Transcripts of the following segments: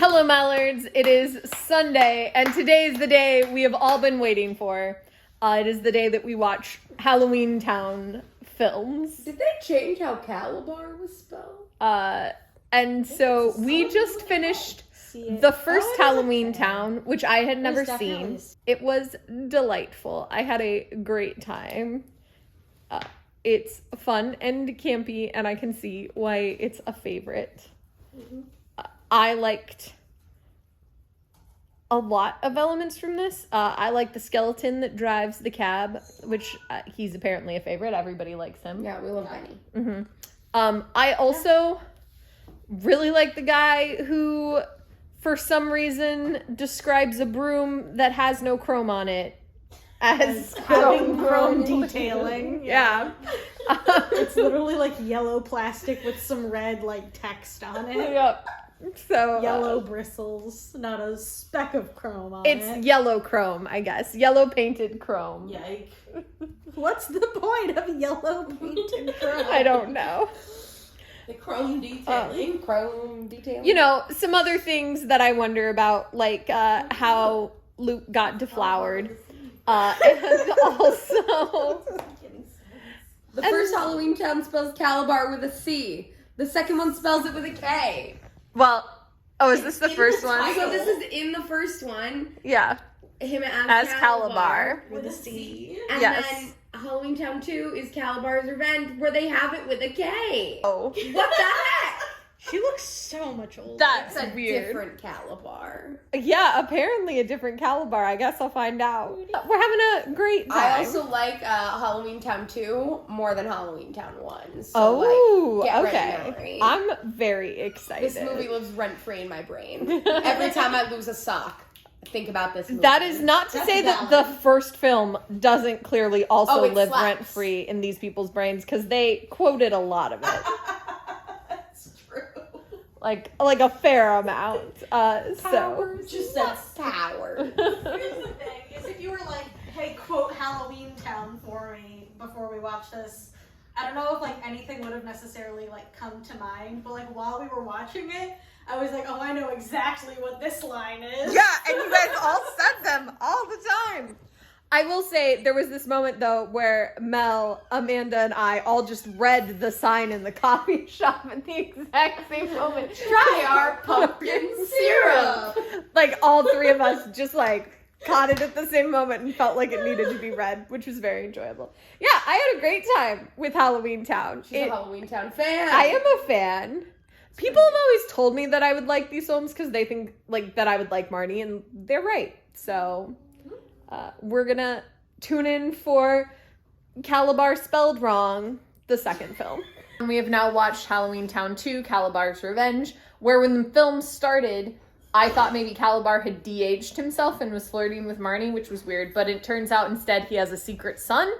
Hello, Mallards. It is Sunday, and today is the day we have all been waiting for. It is the day that we watch Halloweentown films. Did they change how Calabar was spelled? And so we just finished the first Halloweentown, which I had never seen. It was delightful. I had a great time. It's fun and campy, and I can see why it's a favorite. Mm-hmm. I liked a lot of elements from this. I like the skeleton that drives the cab, which he's apparently a favorite. Everybody likes him. Yeah, we love Benny. Mm-hmm. I also really like the guy who, for some reason, describes a broom that has no chrome on it as having chrome detailing. Yeah. It's literally like yellow plastic with some red like text on it. Yep. So yellow bristles, not a speck of chrome on it. It's yellow chrome, I guess. Yellow painted chrome. Yike. What's the point of yellow painted chrome? I don't know. The chrome detailing. Chrome detailing. You know, some other things that I wonder about, like how Luke got deflowered. And also... The first Halloweentown spells Calabar with a C. The second one spells it with a K. Well, is this the first one? So this is in the first one. Yeah. Him as Calabar. With a C. And then Halloweentown 2 is Calabar's Revenge, where they have it with a K. Oh. What the heck? She looks so much older. That's a weird. Different Calabar. Yeah, apparently a different Calabar. I guess I'll find out. We're having a great time. I also like Halloweentown 2 more than Halloweentown 1. So, get okay. ready, Mallory. I'm very excited. This movie lives rent-free in my brain. Every time I lose a sock, think about this movie. That is not to say that the first film doesn't clearly also live rent-free in these people's brains, because they quoted a lot of it. Like a fair amount. So just that's power. Here's the thing: is if you were like, "Hey, quote Halloweentown for me before we watch this," I don't know if like anything would have necessarily like come to mind. But like while we were watching it, I was like, "Oh, I know exactly what this line is." yeah, and you guys all said them all the time. I will say there was this moment though where Mel, Amanda, and I all just read the sign in the coffee shop at the exact same moment. Try our pumpkin syrup. Like all three of us just like caught it at the same moment and felt like it needed to be read, which was very enjoyable. Yeah, I had a great time with Halloweentown. She's a Halloweentown fan. I am a fan. People have always told me that I would like these films because they think like that I would like Marnie, and they're right. So we're gonna tune in for Calabar Spelled Wrong, the second film. And we have now watched Halloweentown 2, Calabar's Revenge, where when the film started, I thought maybe Calabar had de-aged himself and was flirting with Marnie, which was weird, but it turns out instead he has a secret son.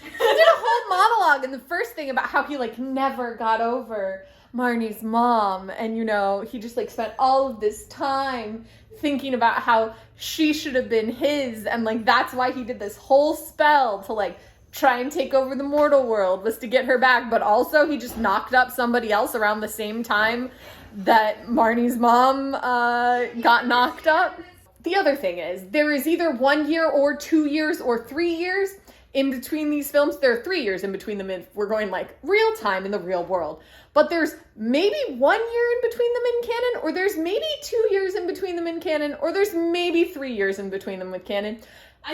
He did a whole monologue in the first thing about how he like never got over Marnie's mom, and you know, he just like spent all of this time thinking about how she should have been his, and like that's why he did this whole spell to like try and take over the mortal world, was to get her back, but also he just knocked up somebody else around the same time that Marnie's mom got knocked up. The other thing is, there is either 1 year or 2 years or 3 years in between these films. There are 3 years in between them if we're going like real time in the real world. But there's maybe 1 year in between them in canon, or there's maybe 2 years in between them in canon, or there's maybe 3 years in between them with canon.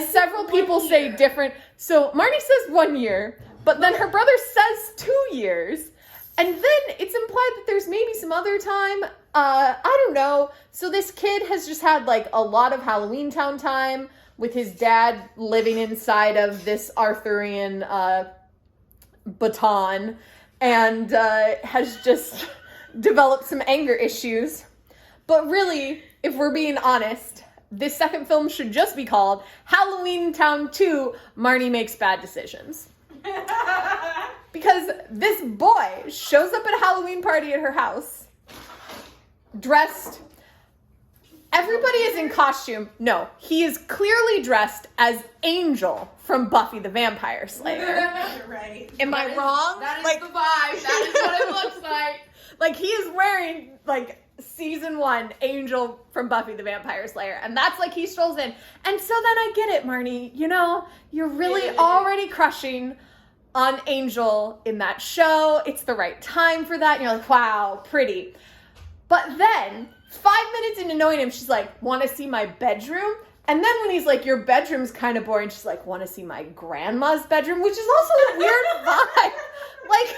Several people say different. So Marnie says 1 year, but then her brother says 2 years. And then it's implied that there's maybe some other time. I don't know. So this kid has just had like a lot of Halloweentown time with his dad living inside of this Arthurian baton, and has just developed some anger issues. But really, if we're being honest, this second film should just be called Halloweentown 2, Marnie Makes Bad Decisions. Because this boy shows up at a Halloween party at her house, dressed everybody is in costume. No, he is clearly dressed as Angel from Buffy the Vampire Slayer. You're right. Am I wrong? That is the vibe. That is what it looks like. Like, he is wearing, like, season 1 Angel from Buffy the Vampire Slayer. And that's like, he strolls in. And so then I get it, Marnie. You know, you're really already crushing on Angel in that show. It's the right time for that. And you're like, wow, pretty. But then, 5 minutes into knowing him, she's like, want to see my bedroom? And then when he's like, your bedroom's kind of boring, she's like, want to see my grandma's bedroom? Which is also a weird vibe. Like,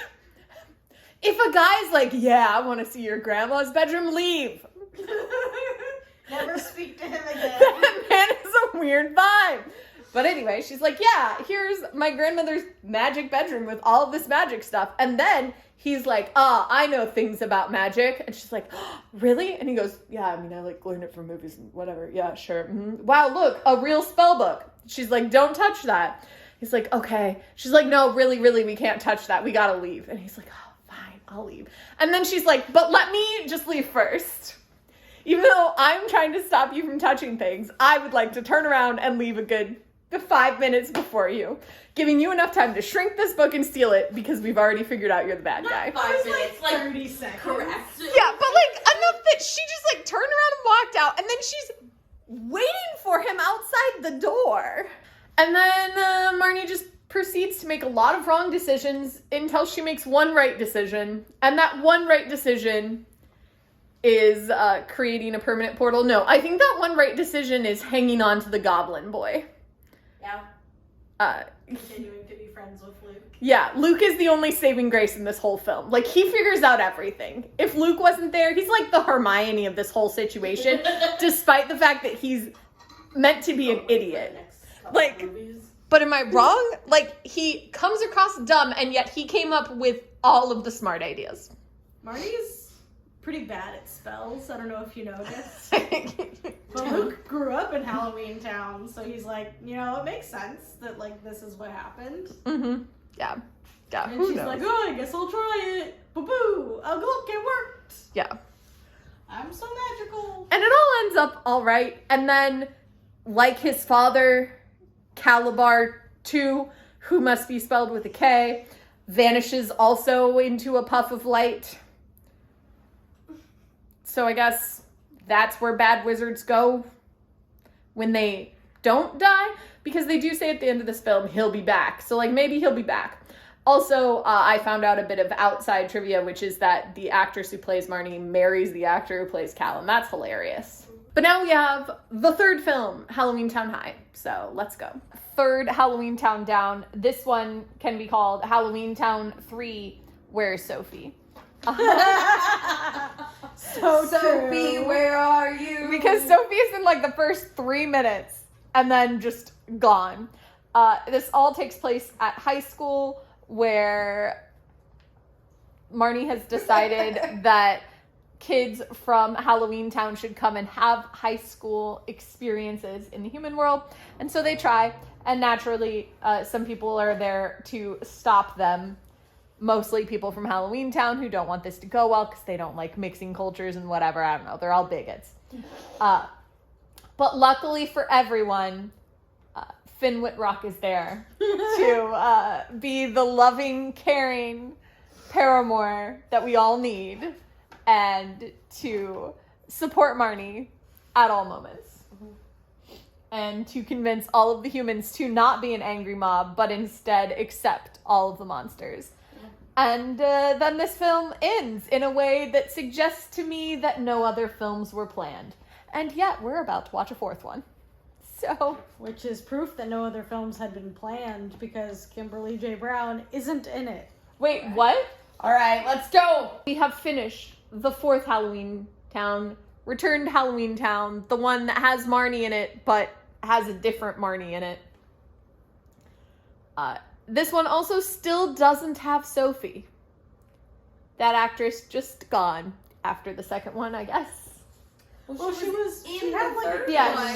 if a guy's like, yeah, I want to see your grandma's bedroom, leave. Never speak to him again. That man is a weird vibe. But anyway, she's like, yeah, here's my grandmother's magic bedroom with all of this magic stuff. And then he's like, I know things about magic. And she's like, oh, really? And he goes, yeah, I mean, I like learned it from movies and whatever. Yeah, sure. Mm-hmm. Wow, look, a real spell book. She's like, don't touch that. He's like, okay. She's like, no, really, we can't touch that. We gotta leave. And he's like, oh, fine, I'll leave. And then she's like, but let me just leave first. Even though I'm trying to stop you from touching things, I would like to turn around and leave a good 5 minutes before you, giving you enough time to shrink this book and steal it because we've already figured out you're the bad guy. 5 minutes, like 30 seconds. correct. Yeah, but like enough that she just like turned around and walked out, and then she's waiting for him outside the door. And then Marnie just proceeds to make a lot of wrong decisions until she makes one right decision, and that one right decision is creating a permanent portal. No, I think that one right decision is hanging on to the goblin boy. Yeah. Continuing to be friends with Luke. Yeah, Luke is the only saving grace in this whole film. Like, he figures out everything. If Luke wasn't there, he's like the Hermione of this whole situation, despite the fact that he's meant to be an idiot. Like, but am I wrong? Like, he comes across dumb, and yet he came up with all of the smart ideas. Marnie's pretty bad at spells. I don't know if you noticed. But Luke grew up in Halloweentown, so he's like, you know, it makes sense that, like, this is what happened. Mm-hmm. Yeah. And Who she's knows? like, oh, I guess I'll try it. Boo-boo. Oh, look, it worked. Yeah. I'm so magical. And it all ends up all right. And then, like his father, Calabar II, who must be spelled with a K, vanishes also into a puff of light. So I guess that's where bad wizards go when they don't die, because they do say at the end of this film, he'll be back. So, like, maybe he'll be back. Also, I found out a bit of outside trivia, which is that the actress who plays Marnie marries the actor who plays Cal, and that's hilarious. But now we have the third film, Halloweentown High. So let's go. Third Halloweentown down. This one can be called Halloweentown 3, Where's Sophie? So Sophie, true. where are you? Because Sophie is in like the first 3 minutes and then just gone. This all takes place at high school, where Marnie has decided that kids from Halloweentown should come and have high school experiences in the human world. And so they try, and naturally some people are there to stop them. Mostly people from Halloweentown who don't want this to go well because they don't like mixing cultures and whatever. I don't know. They're all bigots. But luckily for everyone, Finn Whitrock is there to be the loving, caring paramour that we all need, and to support Marnie at all moments. And to convince all of the humans to not be an angry mob, but instead accept all of the monsters. And then this film ends in a way that suggests to me that no other films were planned. And yet, we're about to watch a fourth one. So, Which is proof that no other films had been planned, because Kimberly J. Brown isn't in it. wait, what? All right, let's go. We have finished the fourth Halloweentown, returned to Halloweentown, the one that has Marnie in it, but has a different Marnie in it. This one also still doesn't have Sophie. That actress just gone after the second one, I guess. Well, she in had the like third Yeah, one.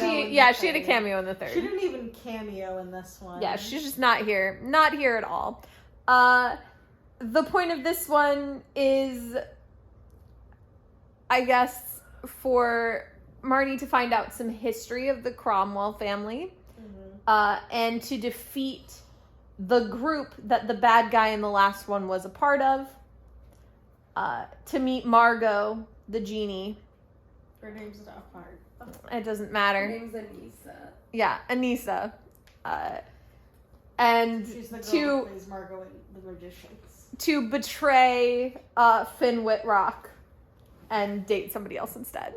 she had a cameo in the third. She didn't even cameo in this one. Yeah, she's just not here. Not here at all. The point of this one is, I guess, for Marnie to find out some history of the Cromwell family, and to defeat the group that the bad guy in the last one was a part of, to meet Margot, the genie. Her name's not hard. It doesn't Her matter. name's Anissa. Yeah, Anissa. And She's the girl to who plays Margot in The Magicians. to betray Finn Whitrock and date somebody else instead.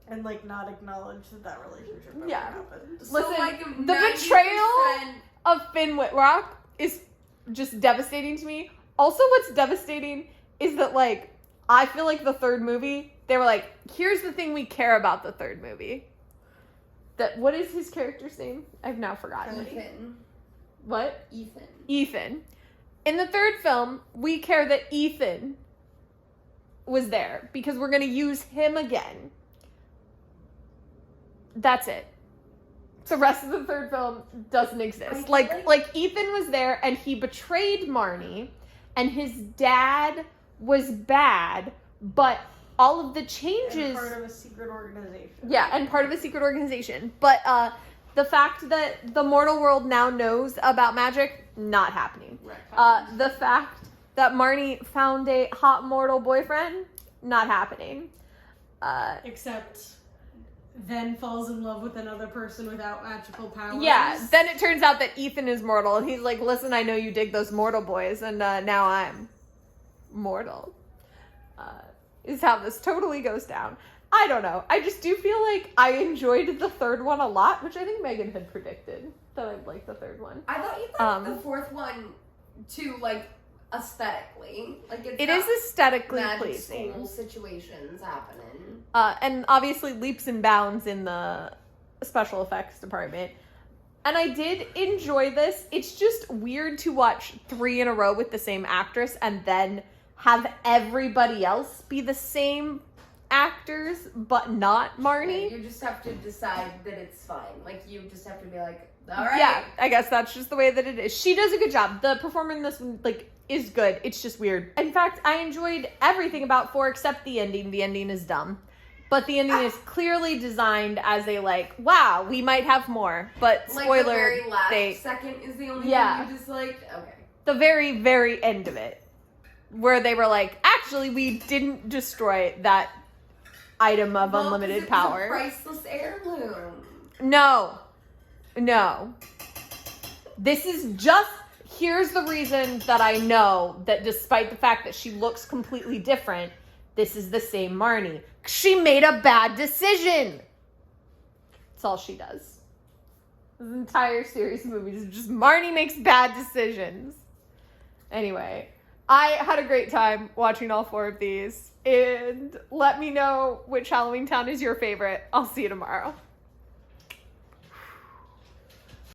And, like, not acknowledge that relationship ever Yeah. happened. Listen, the betrayal of Finn Whitrock is just devastating to me. Also, what's devastating is that, like, I feel like the third movie, they were like, here's the thing we care about the third movie. What is his character's name? I've now forgotten. Ethan. What? Ethan. Ethan. In the third film, we care that Ethan was there because we're going to use him again. That's it. The rest of the third film doesn't exist. Like Ethan was there and he betrayed Marnie and his dad was bad, but all of the changes... And part of a secret organization. Yeah, and part of a secret organization. But the fact that the mortal world now knows about magic, not happening. The fact that Marnie found a hot mortal boyfriend, not happening. Except then falls in love with another person without magical powers. Yeah, then it turns out that Ethan is mortal, and he's like, listen, I know you dig those mortal boys, and now I'm mortal. Is how this totally goes down. I don't know. I just do feel like I enjoyed the third one a lot, which I think Megan had predicted that I'd like the third one. I thought you'd like the fourth one too, like, aesthetically. Like, It is aesthetically magic pleasing. school situations happening. And obviously leaps and bounds in the special effects department. And I did enjoy this. It's just weird to watch 3 in a row with the same actress and then have everybody else be the same actors, but not Marnie. Yeah, you just have to decide that it's fine. Like, you just have to be like, all right. Yeah, I guess that's just the way that it is. She does a good job. The performance in this one, like, is good. It's just weird. In fact, I enjoyed everything about 4 except the ending. The ending is dumb. But the ending is clearly designed as a, like, wow, we might have more. But spoiler, like the very last second is the only thing you disliked? Okay. The very, very end of it. Where they were like, actually, we didn't destroy that item of unlimited power. It was a priceless heirloom. No. This is just, here's the reason that I know that despite the fact that she looks completely different, this is the same Marnie. She made a bad decision. That's all she does. This entire series of movies is just Marnie makes bad decisions. Anyway, I had a great time watching all 4 of these. And let me know which Halloweentown is your favorite. I'll see you tomorrow.